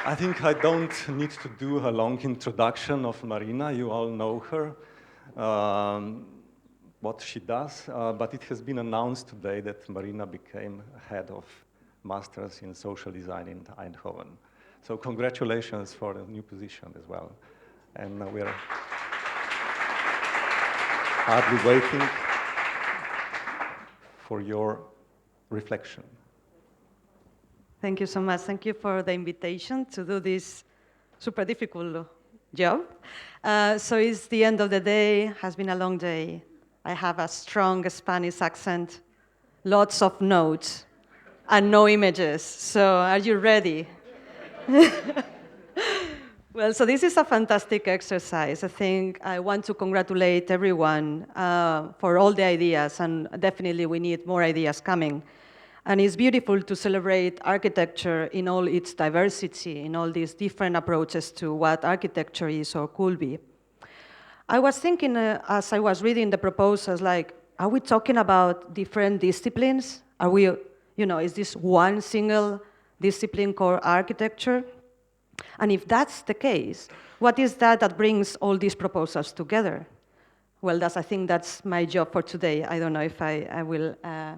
I think I don't need to do a long introduction of Marina. You all know her, what she does, but it has been announced today that Marina became head of Masters in Social Design in Eindhoven. So congratulations for the new position as well. And we're hardly waiting for your reflection. Thank you so much. Thank you for the invitation to do this super difficult job. So it's the end of the day, has been a long day. I have a strong Spanish accent, lots of notes, and no images. So are you ready? Well, so this is a fantastic exercise. I think I want to congratulate everyone for all the ideas, and definitely we need more ideas coming. And it's beautiful to celebrate architecture in all its diversity, in all these different approaches to what architecture is or could be. I was thinking, as I was reading the proposals, like, are we talking about different disciplines? Are we, is this one single discipline called architecture? And if that's the case, what is that brings all these proposals together? Well, I think that's my job for today. I don't know if I will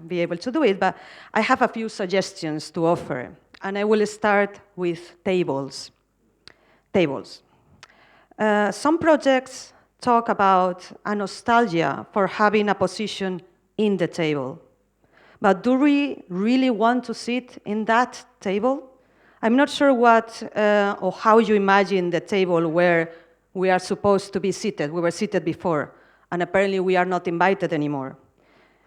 be able to do it, but I have a few suggestions to offer. And I will start with tables. Tables. Some projects talk about a nostalgia for having a position in the table. But do we really want to sit in that table? I'm not sure what or how you imagine the table where we are supposed to be seated. We were seated before, and apparently we are not invited anymore.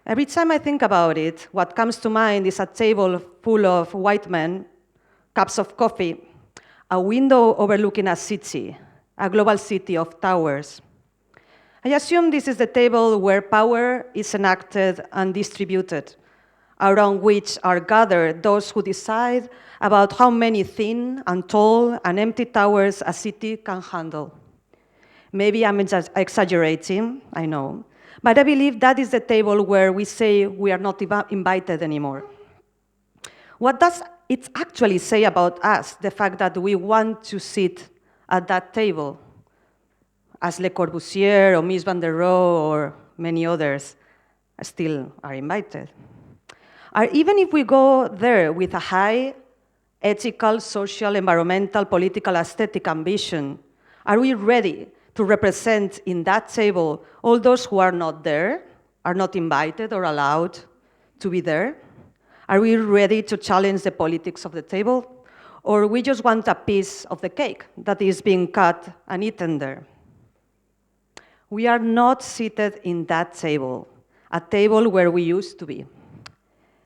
Every time I think about it, what comes to mind is a table full of white men, cups of coffee, a window overlooking a city, a global city of towers. I assume this is the table where power is enacted and distributed, around which are gathered those who decide about how many thin and tall and empty towers a city can handle. Maybe I'm exaggerating, I know, but I believe that is the table where we say we are not invited anymore. What does it actually say about us, the fact that we want to sit at that table, as Le Corbusier or Mies van der Rohe or many others still are invited? Or even if we go there with a high ethical, social, environmental, political, aesthetic ambition, are we ready to represent in that table all those who are not there, are not invited or allowed to be there? Are we ready to challenge the politics of the table? Or we just want a piece of the cake that is being cut and eaten there? We are not seated in that table, a table where we used to be.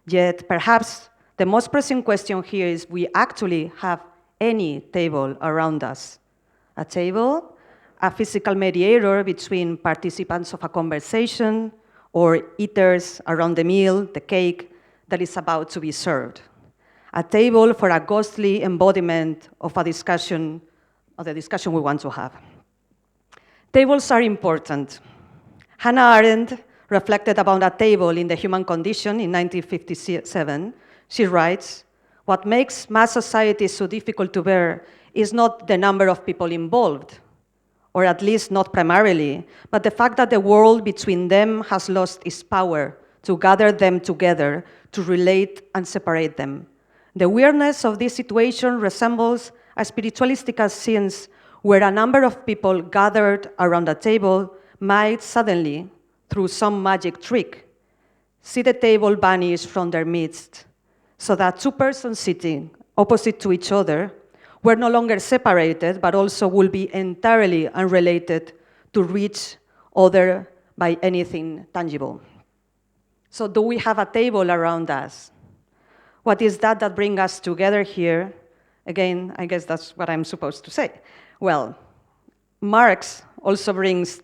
Yet perhaps the most pressing question here is, we actually have any table around us? A table, a physical mediator between participants of a conversation or eaters around the meal, the cake that is about to be served. A table for a ghostly embodiment of a discussion, of the discussion we want to have. Tables are important. Hannah Arendt reflected about a table in The Human Condition in 1957. She writes, "What makes mass society so difficult to bear is not the number of people involved, or at least not primarily, but the fact that the world between them has lost its power to gather them together, to relate and separate them. The weirdness of this situation resembles a spiritualistic sense where a number of people gathered around a table might suddenly, through some magic trick, see the table vanish from their midst, so that two persons sitting opposite to each other were no longer separated, but also will be entirely unrelated to each other by anything tangible." So do we have a table around us? What is that brings us together here? Again, I guess that's what I'm supposed to say. Well, Marx also brings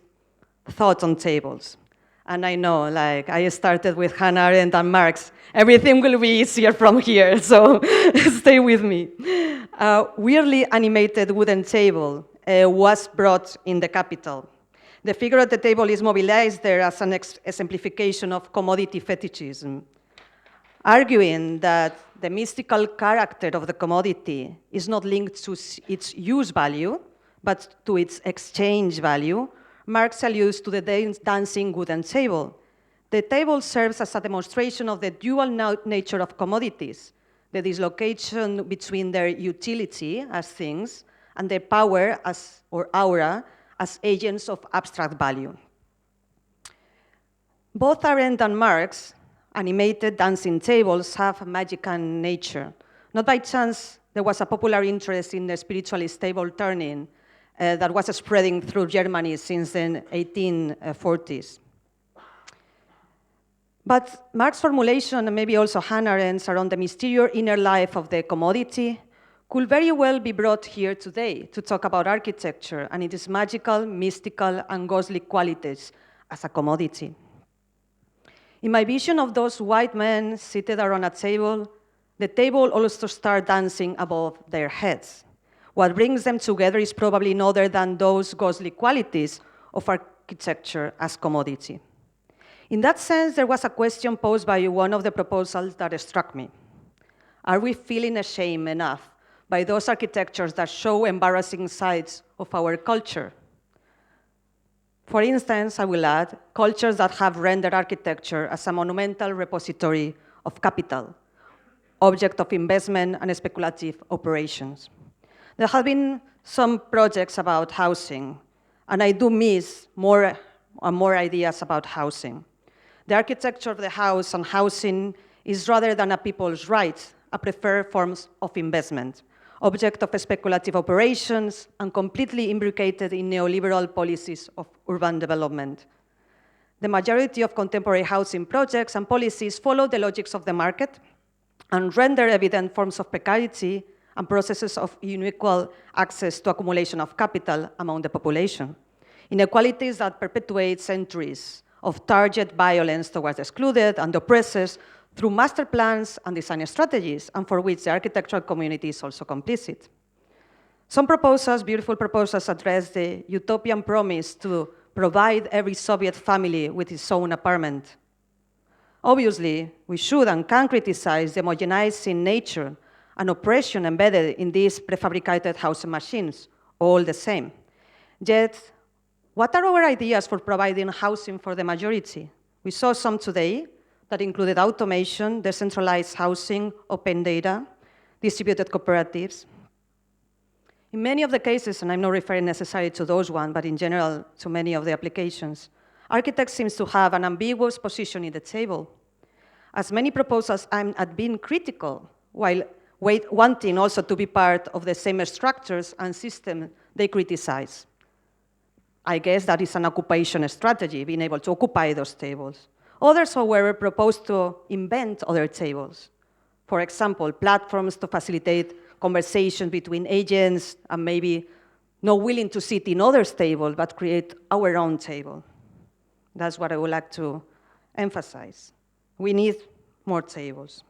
thought on tables. And I know, like, I started with Hannah Arendt and Marx. Everything will be easier from here, so stay with me. A weirdly animated wooden table was brought in the capital. The figure at the table is mobilized there as an exemplification of commodity fetishism, arguing that the mystical character of the commodity is not linked to its use value, but to its exchange value, Marx alludes to the dancing wooden table. The table serves as a demonstration of the dual nature of commodities, the dislocation between their utility as things and their power as, or aura as agents of abstract value. Both Arendt and Marx animated dancing tables have a magical nature. Not by chance, there was a popular interest in the spiritualist table turning that was spreading through Germany since the 1840s. But Marx's formulation, and maybe also Hannah Arendt's, around the mysterious inner life of the commodity could very well be brought here today to talk about architecture and its magical, mystical, and ghostly qualities as a commodity. In my vision of those white men seated around a table, the table also starts dancing above their heads. What brings them together is probably no other than those ghostly qualities of architecture as commodity. In that sense, there was a question posed by one of the proposals that struck me. Are we feeling ashamed enough by those architectures that show embarrassing sides of our culture? For instance, I will add, cultures that have rendered architecture as a monumental repository of capital, object of investment and speculative operations. There have been some projects about housing, and I do miss more and more ideas about housing. The architecture of the house and housing is rather than a people's right, a preferred form of investment, object of speculative operations, and completely imbricated in neoliberal policies of urban development. The majority of contemporary housing projects and policies follow the logics of the market and render evident forms of precarity and processes of unequal access to accumulation of capital among the population. Inequalities that perpetuate centuries of target violence towards the excluded and the oppressed through master plans and design strategies, and for which the architectural community is also complicit. Some proposals, beautiful proposals, address the utopian promise to provide every Soviet family with its own apartment. Obviously, we should and can criticize the homogenizing nature and oppression embedded in these prefabricated housing machines, all the same. Yet, what are our ideas for providing housing for the majority? We saw some today that included automation, decentralized housing, open data, distributed cooperatives. In many of the cases, and I'm not referring necessarily to those ones, but in general to many of the applications, architects seem to have an ambiguous position in the table. As many proposals have been critical, while wanting also to be part of the same structures and systems they criticize. I guess that is an occupation strategy, being able to occupy those tables. Others, however, propose to invent other tables. For example, platforms to facilitate conversation between agents and maybe not willing to sit in others' tables, but create our own table. That's what I would like to emphasize. We need more tables.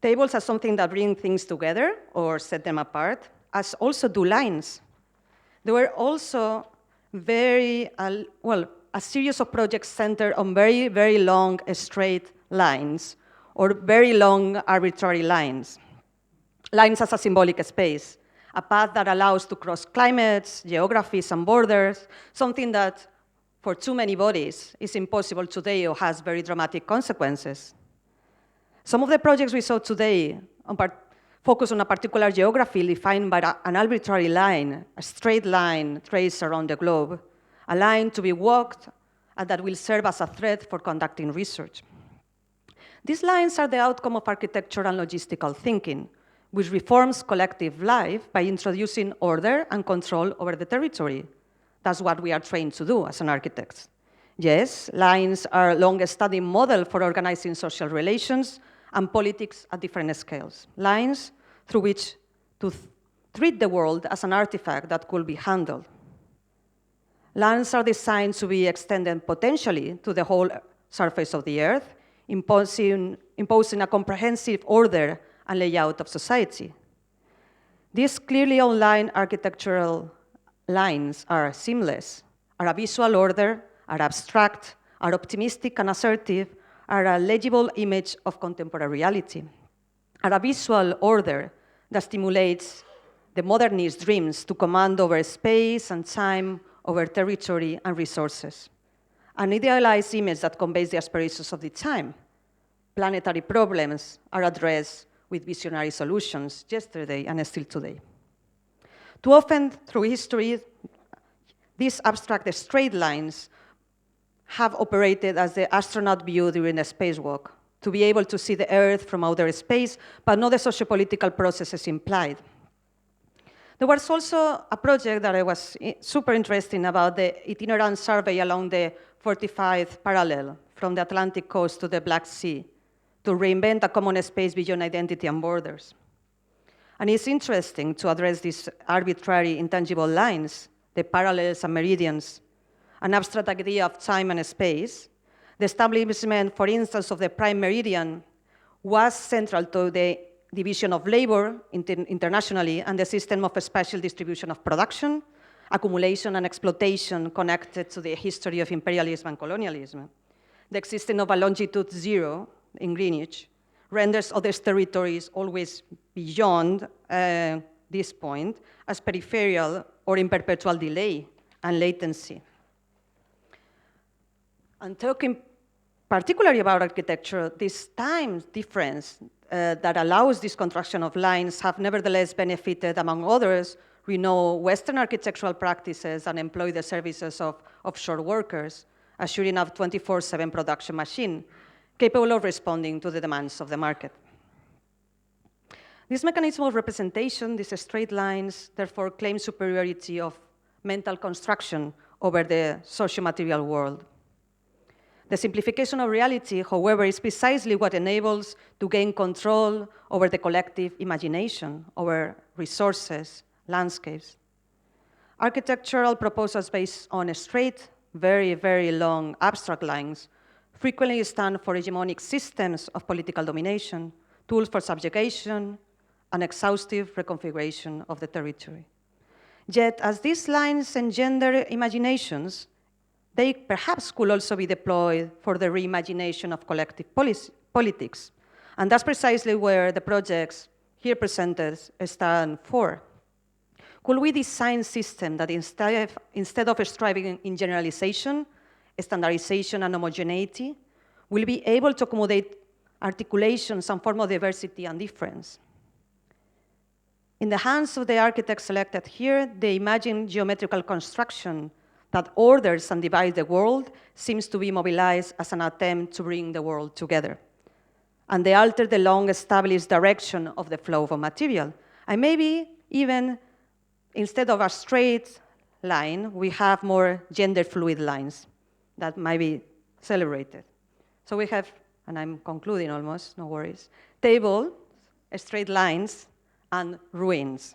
Tables are something that bring things together or set them apart, as also do lines. There were also a series of projects centered on very, very long straight lines or very long arbitrary lines. Lines as a symbolic space, a path that allows to cross climates, geographies, and borders, something that for too many bodies is impossible today or has very dramatic consequences. Some of the projects we saw today focus on a particular geography defined by an arbitrary line, a straight line traced around the globe, a line to be walked and that will serve as a thread for conducting research. These lines are the outcome of architectural and logistical thinking, which reforms collective life by introducing order and control over the territory. That's what we are trained to do as an architects. Yes, lines are a long-standing model for organizing social relations and politics at different scales. Lines through which to treat the world as an artifact that could be handled. Lines are designed to be extended potentially to the whole surface of the earth, imposing a comprehensive order and layout of society. These clearly outlined architectural lines are seamless, are a visual order, are abstract, are optimistic and assertive, are a legible image of contemporary reality. are a visual order that stimulates the modernist dreams to command over space and time, over territory and resources. An idealized image that conveys the aspirations of the time. Planetary problems are addressed with visionary solutions yesterday and still today. Too often through history, these abstract straight lines have operated as the astronaut view during a spacewalk, to be able to see the Earth from outer space, but not the sociopolitical processes implied. There was also a project that I was super interested in about the itinerant survey along the 45th parallel from the Atlantic coast to the Black Sea to reinvent a common space beyond identity and borders. And it's interesting to address these arbitrary, intangible lines, the parallels and meridians, an abstract idea of time and space. The establishment, for instance, of the prime meridian was central to the division of labor internationally and the system of spatial distribution of production, accumulation and exploitation connected to the history of imperialism and colonialism. The existence of a longitude 0 in Greenwich renders other territories always beyond this point as peripheral or in perpetual delay and latency. And talking particularly about architecture, this time difference that allows this construction of lines have nevertheless benefited, among others, we know Western architectural practices and employ the services of offshore workers, assuring a 24/7 production machine capable of responding to the demands of the market. This mechanism of representation, these straight lines, therefore claim superiority of mental construction over the socio-material world. The simplification of reality, however, is precisely what enables to gain control over the collective imagination, over resources, landscapes. Architectural proposals based on straight, very, very long abstract lines frequently stand for hegemonic systems of political domination, tools for subjugation, and exhaustive reconfiguration of the territory. Yet, as these lines engender imaginations, they perhaps could also be deployed for the reimagination of collective politics. And that's precisely where the projects here presented stand for. Could we design a system that instead of striving in generalization, standardization, and homogeneity, will be able to accommodate articulation, some form of diversity and difference? In the hands of the architects selected here, the imagined geometrical construction that orders and divides the world seems to be mobilized as an attempt to bring the world together. And they alter the long-established direction of the flow of material. And maybe even instead of a straight line, we have more gender-fluid lines that might be celebrated. So we have, and I'm concluding almost, no worries, table, straight lines, and ruins.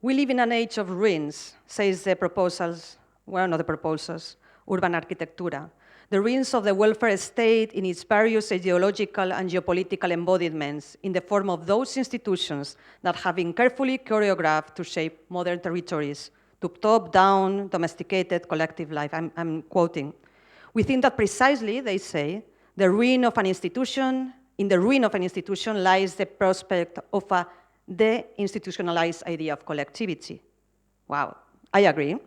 We live in an age of ruins, says the proposals, one of the proposals, Urban Architectura. The ruins of the welfare state in its various ideological and geopolitical embodiments in the form of those institutions that have been carefully choreographed to shape modern territories, to top-down, domesticated collective life. I'm quoting. We think that precisely, they say, in the ruin of an institution lies the prospect of a de-institutionalized idea of collectivity. Wow, I agree.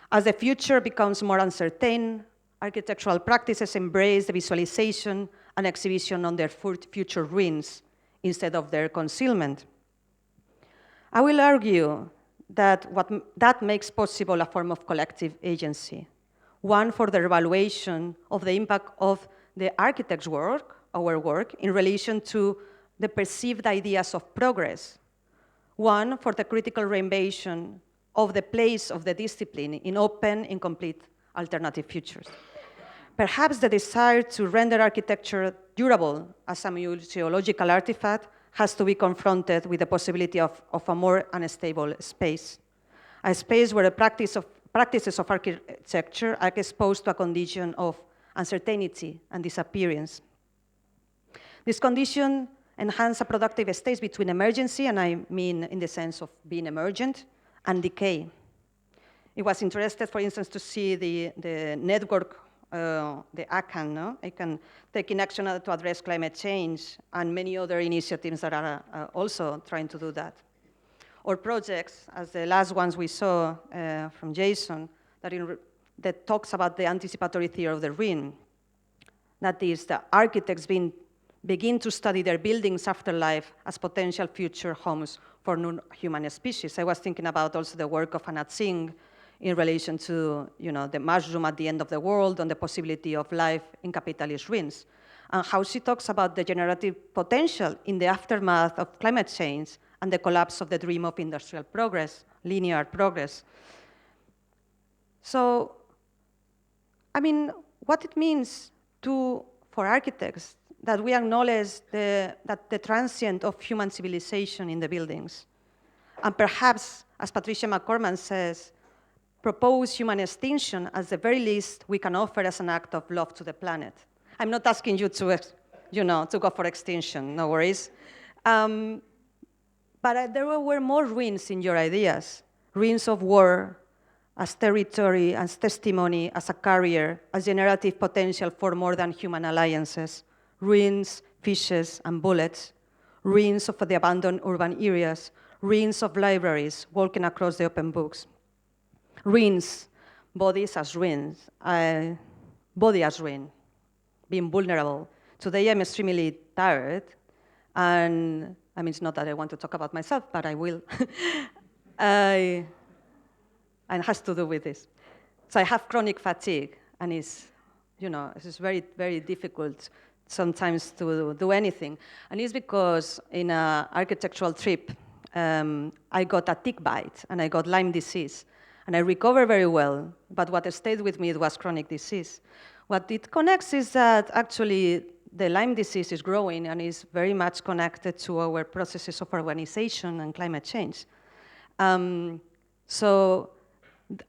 As the future becomes more uncertain, architectural practices embrace the visualization and exhibition on their future ruins instead of their concealment. I will argue that that makes possible a form of collective agency, one for the evaluation of the impact of the architect's work, our work, in relation to the perceived ideas of progress, one for the critical reinvention of the place of the discipline in open, incomplete, alternative futures. Perhaps the desire to render architecture durable as a museological artifact has to be confronted with the possibility of a more unstable space, a space where the practices of architecture are exposed to a condition of uncertainty and disappearance. This condition enhances a productive state between emergency, and I mean in the sense of being emergent, and decay. It was interesting, for instance, to see the network the ACAN, no? I can take in action to address climate change, and many other initiatives that are also trying to do that. Or projects, as the last ones we saw from Jason, that talks about the anticipatory theory of the ruin. That is, the architects begin to study their buildings' afterlife as potential future homes for non-human species. I was thinking about also the work of Anat Singh in relation to the mushroom at the end of the world and the possibility of life in capitalist ruins, and how she talks about the generative potential in the aftermath of climate change and the collapse of the dream of industrial progress, linear progress. So, I mean, what it means for architects that we acknowledge that the transient of human civilization in the buildings, and perhaps, as Patricia McCorman says, propose human extinction as the very least we can offer as an act of love to the planet. I'm not asking you to, to go for extinction, no worries. But there were more ruins in your ideas, ruins of war, as territory, as testimony, as a carrier, as generative potential for more than human alliances, ruins, fishes, and bullets, ruins of the abandoned urban areas, ruins of libraries walking across the open books, ruins, bodies as ruins, body as ruin, being vulnerable. Today I'm extremely tired, and I mean, it's not that I want to talk about myself, but I will. And it has to do with this. So I have chronic fatigue, and it's very, very difficult sometimes to do anything. And it's because in an architectural trip, I got a tick bite, and I got Lyme disease. And I recovered very well, but what stayed with me was chronic disease. What it connects is that actually the Lyme disease is growing and is very much connected to our processes of urbanization and climate change. So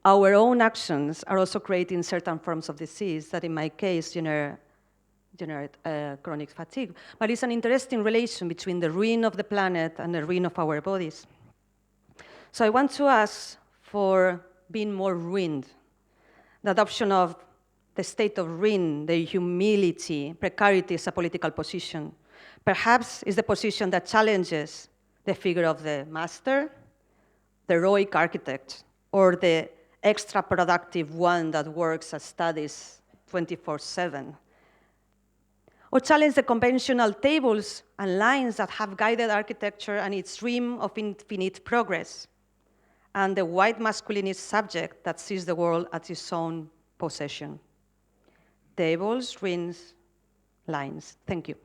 our own actions are also creating certain forms of disease that in my case generate chronic fatigue. But it's an interesting relation between the ruin of the planet and the ruin of our bodies. So I want to ask for being more ruined, the adoption of the state of ruin, the humility, precarity as a political position. Perhaps is the position that challenges the figure of the master, the heroic architect, or the extra productive one that works at studies 24/7. Or challenge the conventional tables and lines that have guided architecture and its dream of infinite progress, and the white masculinist subject that sees the world as its own possession. Tables, rings, lines. Thank you.